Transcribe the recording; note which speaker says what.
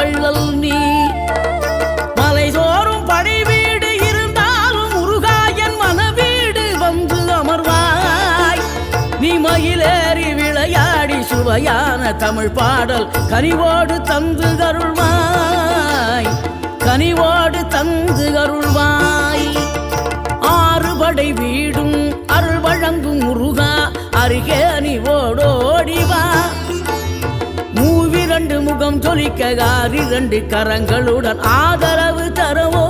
Speaker 1: வள்ளல் நீ. மலைதோறும் படை வீடு இருந்தாலும் முருகாயன் மனவீடு வந்து அமர்வாய். நீ மயிலேறி விளையாடி சுவையான தமிழ் பாடல் கனிவோடு தந்து அருள்வாய். கனிவோடு தந்து அருள்வாய். ஆறுபடை வீடும் அருள் வழங்கும் முருகா அருகே நீ ஓடோடிவா. மூவிரண்டு முகம் தொலிக்க 6 கரங்களுடன் ஆதரவு தரவோ